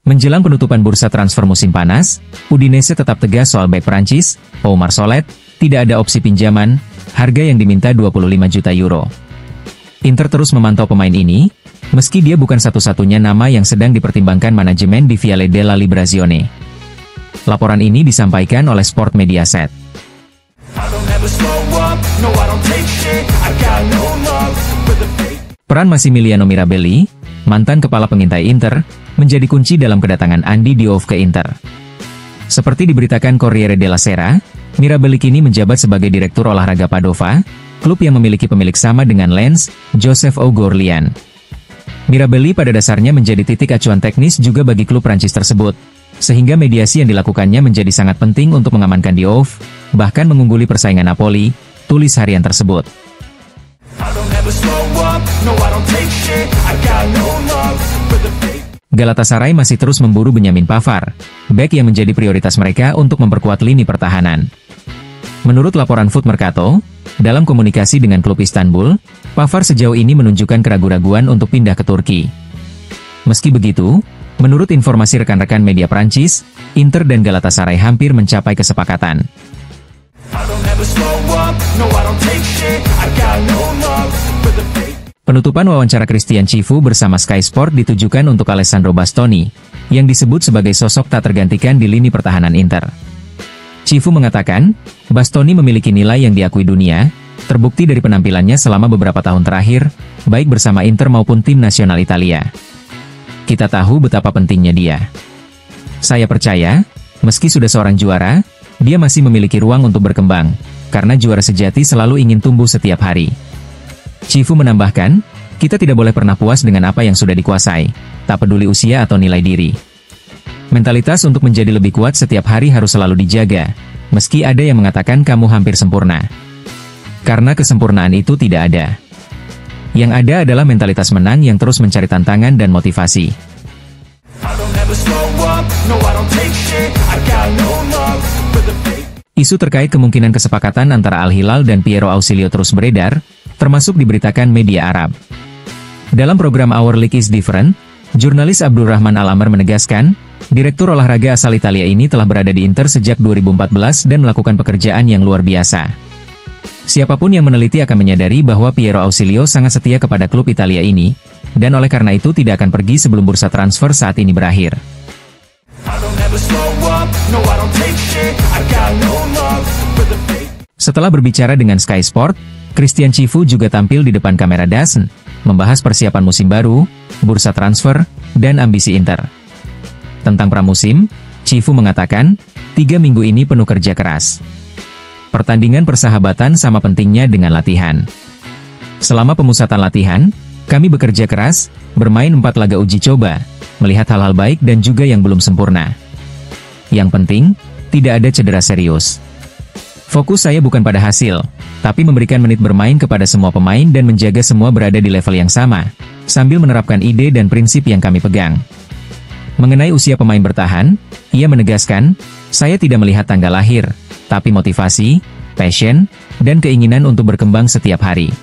Menjelang penutupan bursa transfer musim panas, Udinese tetap tegas soal bek Prancis, Oumar Solet, tidak ada opsi pinjaman, harga yang diminta 25 juta euro. Inter terus memantau pemain ini, meski dia bukan satu-satunya nama yang sedang dipertimbangkan manajemen di Viale della Liberazione. Laporan ini disampaikan oleh Sport Mediaset. Peran Massimiliano Mirabelli, mantan kepala pengintai Inter, menjadi kunci dalam kedatangan Andy Diouf ke Inter. Seperti diberitakan Corriere della Sera, Mirabelli kini menjabat sebagai Direktur Olahraga Padova, klub yang memiliki pemilik sama dengan Lens, Joseph Oughourlian. Mirabelli pada dasarnya menjadi titik acuan teknis juga bagi klub Prancis tersebut, sehingga mediasi yang dilakukannya menjadi sangat penting untuk mengamankan Diouf, bahkan mengungguli persaingan Napoli, tulis harian tersebut. Galatasaray masih terus memburu Benyamin Pavard, bek yang menjadi prioritas mereka untuk memperkuat lini pertahanan. Menurut laporan Foot Mercato, dalam komunikasi dengan klub Istanbul, Pavard sejauh ini menunjukkan keraguan-raguan untuk pindah ke Turki. Meski begitu, menurut informasi rekan-rekan media Prancis, Inter dan Galatasaray hampir mencapai kesepakatan. Penutupan wawancara Christian Cifu bersama Sky Sport ditujukan untuk Alessandro Bastoni, yang disebut sebagai sosok tak tergantikan di lini pertahanan Inter. Cifu mengatakan, Bastoni memiliki nilai yang diakui dunia, terbukti dari penampilannya selama beberapa tahun terakhir, baik bersama Inter maupun tim nasional Italia. Kita tahu betapa pentingnya dia. Saya percaya, meski sudah seorang juara, dia masih memiliki ruang untuk berkembang, karena juara sejati selalu ingin tumbuh setiap hari. Cifu menambahkan, kita tidak boleh pernah puas dengan apa yang sudah dikuasai, tak peduli usia atau nilai diri. Mentalitas untuk menjadi lebih kuat setiap hari harus selalu dijaga, meski ada yang mengatakan kamu hampir sempurna. Karena kesempurnaan itu tidak ada. Yang ada adalah mentalitas menang yang terus mencari tantangan dan motivasi. Isu terkait kemungkinan kesepakatan antara Al Hilal dan Piero Ausilio terus beredar, termasuk diberitakan media Arab. Dalam program Our League is Different, jurnalis Abdurrahman Al-Amr menegaskan, direktur olahraga asal Italia ini telah berada di Inter sejak 2014 dan melakukan pekerjaan yang luar biasa. Siapapun yang meneliti akan menyadari bahwa Piero Ausilio sangat setia kepada klub Italia ini, dan oleh karena itu tidak akan pergi sebelum bursa transfer saat ini berakhir. Setelah berbicara dengan Sky Sport, Christian Cifu juga tampil di depan kamera DAZN, membahas persiapan musim baru, bursa transfer, dan ambisi Inter. Tentang pramusim, Cifu mengatakan, 3 minggu ini penuh kerja keras. Pertandingan persahabatan sama pentingnya dengan latihan. Selama pemusatan latihan, kami bekerja keras, bermain 4 laga uji coba, melihat hal-hal baik dan juga yang belum sempurna. Yang penting, tidak ada cedera serius. Fokus saya bukan pada hasil, tapi memberikan menit bermain kepada semua pemain dan menjaga semua berada di level yang sama, sambil menerapkan ide dan prinsip yang kami pegang. Mengenai usia pemain bertahan, ia menegaskan, saya tidak melihat tanggal lahir, tapi motivasi, passion, dan keinginan untuk berkembang setiap hari.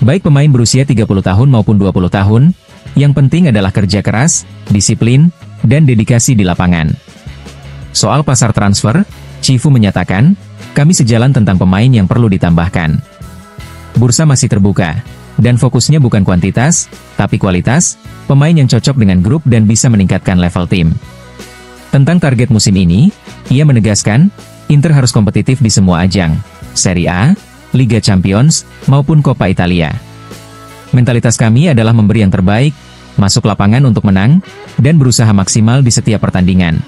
Baik pemain berusia 30 tahun maupun 20 tahun, yang penting adalah kerja keras, disiplin, dan dedikasi di lapangan. Soal pasar transfer, Cifu menyatakan, kami sejalan tentang pemain yang perlu ditambahkan. Bursa masih terbuka, dan fokusnya bukan kuantitas, tapi kualitas, pemain yang cocok dengan grup dan bisa meningkatkan level tim. Tentang target musim ini, ia menegaskan, Inter harus kompetitif di semua ajang, Serie A, Liga Champions, maupun Coppa Italia. Mentalitas kami adalah memberi yang terbaik, masuk lapangan untuk menang, dan berusaha maksimal di setiap pertandingan.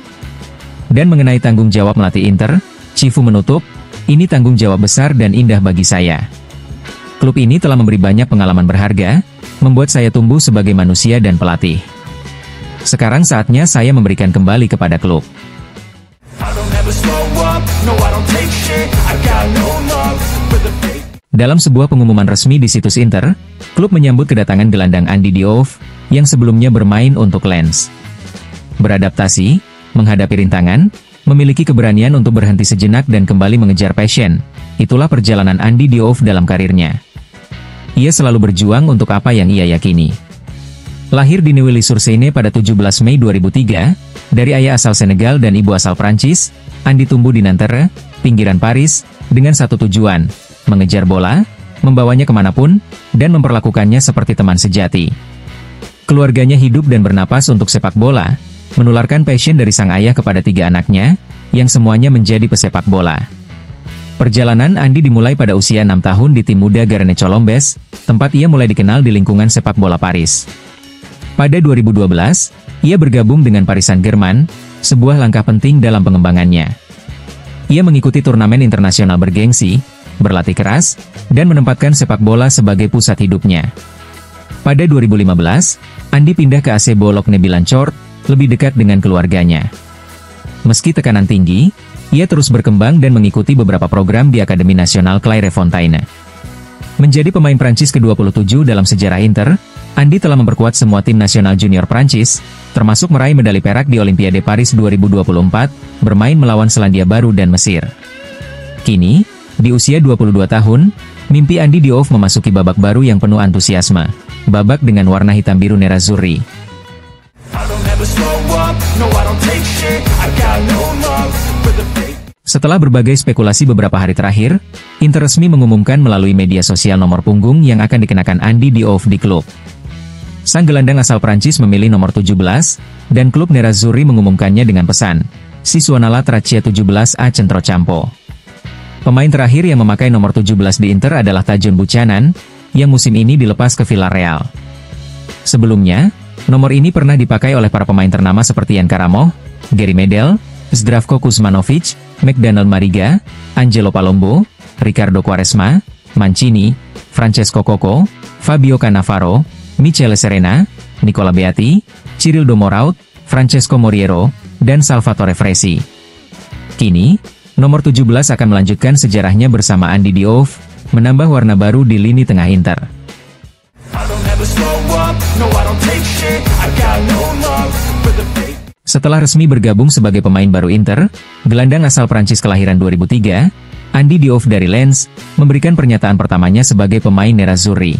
Dan mengenai tanggung jawab melatih Inter, Cifu menutup, ini tanggung jawab besar dan indah bagi saya. Klub ini telah memberi banyak pengalaman berharga, membuat saya tumbuh sebagai manusia dan pelatih. Sekarang saatnya saya memberikan kembali kepada klub. Dalam sebuah pengumuman resmi di situs Inter, klub menyambut kedatangan gelandang Andy Diouf, yang sebelumnya bermain untuk Lens. Beradaptasi, menghadapi rintangan, memiliki keberanian untuk berhenti sejenak dan kembali mengejar passion, itulah perjalanan Andy Diouf dalam karirnya. ia selalu berjuang untuk apa yang ia yakini. Lahir di Neuilly-sur-Seine pada 17 Mei 2003, dari ayah asal Senegal dan ibu asal Prancis, Andy tumbuh di Nanterre, pinggiran Paris, dengan satu tujuan, mengejar bola, membawanya kemanapun, dan memperlakukannya seperti teman sejati. Keluarganya hidup dan bernapas untuk sepak bola, menularkan passion dari sang ayah kepada 3 anaknya, yang semuanya menjadi pesepak bola. Perjalanan Andy dimulai pada usia 6 tahun di tim muda Garenne Colombes, tempat ia mulai dikenal di lingkungan sepak bola Paris. Pada 2012, ia bergabung dengan Paris Saint-Germain, sebuah langkah penting dalam pengembangannya. Ia mengikuti turnamen internasional bergengsi, berlatih keras, dan menempatkan sepak bola sebagai pusat hidupnya. Pada 2015, Andy pindah ke AC Boulogne-Billancourt, lebih dekat dengan keluarganya. Meski tekanan tinggi, ia terus berkembang dan mengikuti beberapa program di Akademi Nasional Clairefontaine. Menjadi pemain Prancis ke-27 dalam sejarah Inter, Andy telah memperkuat semua tim nasional junior Prancis, termasuk meraih medali perak di Olimpiade Paris 2024, bermain melawan Selandia Baru dan Mesir. Kini, di usia 22 tahun, mimpi Andy Diouf memasuki babak baru yang penuh antusiasme, babak dengan warna hitam biru nerazzurri. Setelah berbagai spekulasi beberapa hari terakhir, Inter resmi mengumumkan melalui media sosial nomor punggung yang akan dikenakan Andy Diouf di klub. Sang gelandang asal Prancis memilih nomor 17, dan klub nerazzurri mengumumkannya dengan pesan, "Si suonala traccia 17A centrocampo." Pemain terakhir yang memakai nomor 17 di Inter adalah Tajon Buchanan, yang musim ini dilepas ke Villarreal. Sebelumnya, nomor ini pernah dipakai oleh para pemain ternama seperti Jan Karamoh, Gary Medel, Zdravko Kuzmanovic, McDonald Mariga, Angelo Palombo, Ricardo Quaresma, Mancini, Francesco Coco, Fabio Cannavaro, Michele Serena, Nicola Beati, Cyril Domoraut, Francesco Moriero, dan Salvatore Fresi. Kini, nomor 17 akan melanjutkan sejarahnya bersama Andy Diouf, menambah warna baru di lini tengah Inter. Setelah resmi bergabung sebagai pemain baru Inter, gelandang asal Prancis kelahiran 2003, Andy Diouf dari Lens, memberikan pernyataan pertamanya sebagai pemain nerazzurri.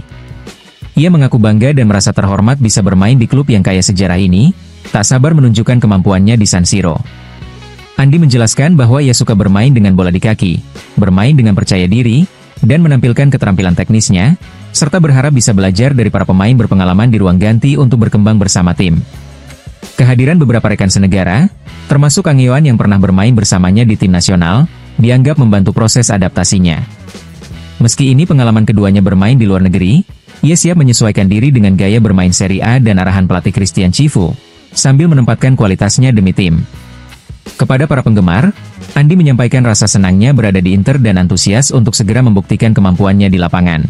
Ia mengaku bangga dan merasa terhormat bisa bermain di klub yang kaya sejarah ini, tak sabar menunjukkan kemampuannya di San Siro. Andy menjelaskan bahwa ia suka bermain dengan bola di kaki, bermain dengan percaya diri, dan menampilkan keterampilan teknisnya, serta berharap bisa belajar dari para pemain berpengalaman di ruang ganti untuk berkembang bersama tim. Kehadiran beberapa rekan senegara, termasuk Kang Yohan yang pernah bermain bersamanya di tim nasional, dianggap membantu proses adaptasinya. Meski ini pengalaman keduanya bermain di luar negeri, ia siap menyesuaikan diri dengan gaya bermain Serie A dan arahan pelatih Christian Cifu, sambil menempatkan kualitasnya demi tim. Kepada para penggemar, Andy menyampaikan rasa senangnya berada di Inter dan antusias untuk segera membuktikan kemampuannya di lapangan.